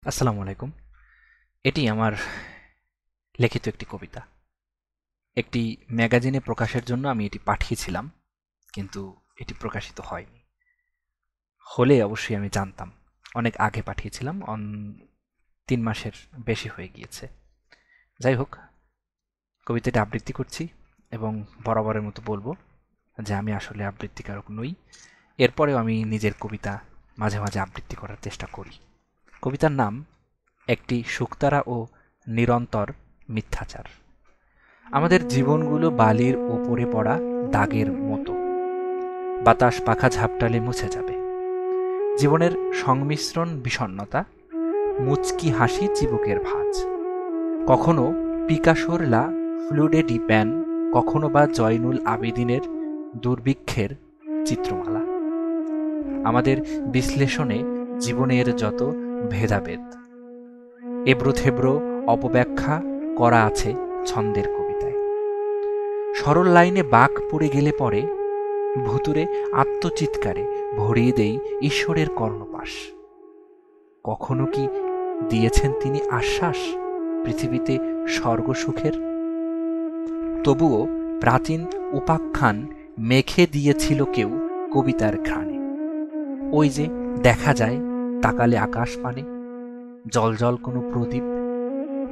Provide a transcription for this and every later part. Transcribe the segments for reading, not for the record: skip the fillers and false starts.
আসসালামু আলাইকুম। এটি আমার লিখিত একটি কবিতা। একটি ম্যাগাজিনে প্রকাশের জন্য আমি এটি পাঠিয়েছিলাম, কিন্তু এটি প্রকাশিত হয়নি। হলে অবশ্যই আমি জানতাম। অনেক আগে পাঠিয়েছিলাম, ৩ মাসের বেশি হয়ে গিয়েছে। যাই হোক, কবিতাটি আবৃত্তি করছি এবং বরাবরের মতো বলবো যে আমি আসলে আবৃত্তিকারক নই। এরপরেও আমি নিজের কবিতা মাঝে মাঝে আবৃত্তি করার চেষ্টা করি। কবিতার নাম একটি শুকতারা ও নিরন্তর মিথ্যাচার। আমাদের জীবনগুলো বালির ওপরে পড়া দাগের মতো, বাতাস পাখা ঝাপটালে মুছে যাবে। জীবনের সংমিশ্রণ বিষণ্ণতা, মুচকি হাসি চিবুকের ভাঁজ। কখনো পিকাসোর লা ফ্লুডে ডি প্যান, কখনো বা জয়নুল আবেদিনের দুর্ভিক্ষের চিত্রমালা। আমাদের বিশ্লেষণে জীবনের যত ভেদাভেদ, এবড়ো থেবড়ো অপব্যাখ্যা করা আছে ছন্দের কবিতায়। সরল লাইনে বাঁক পড়ে গেলে পরে ভুতুরে আত্মচিৎকারে ভরিয়ে দেই ঈশ্বরের কর্ণপাশ। কখনো কি দিয়েছেন তিনি আশ্বাস পৃথিবীতে স্বর্গসুখের? তবুও প্রাচীন উপাখ্যান মেখে দিয়েছিল কেউ কবিতার ঘ্রাণে। ওই যে দেখা যায় তাকালে আকাশ পানে, জলজল কোনো প্রদীপ,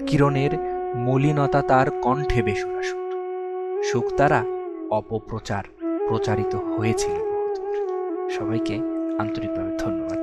কিরণের মলিনতা তার কণ্ঠে বেসুরাসুর। শুকতারা অপপ্রচার প্রচারিত হয়েছিল বহুদূর। সবাইকে আন্তরিকভাবে ধন্যবাদ।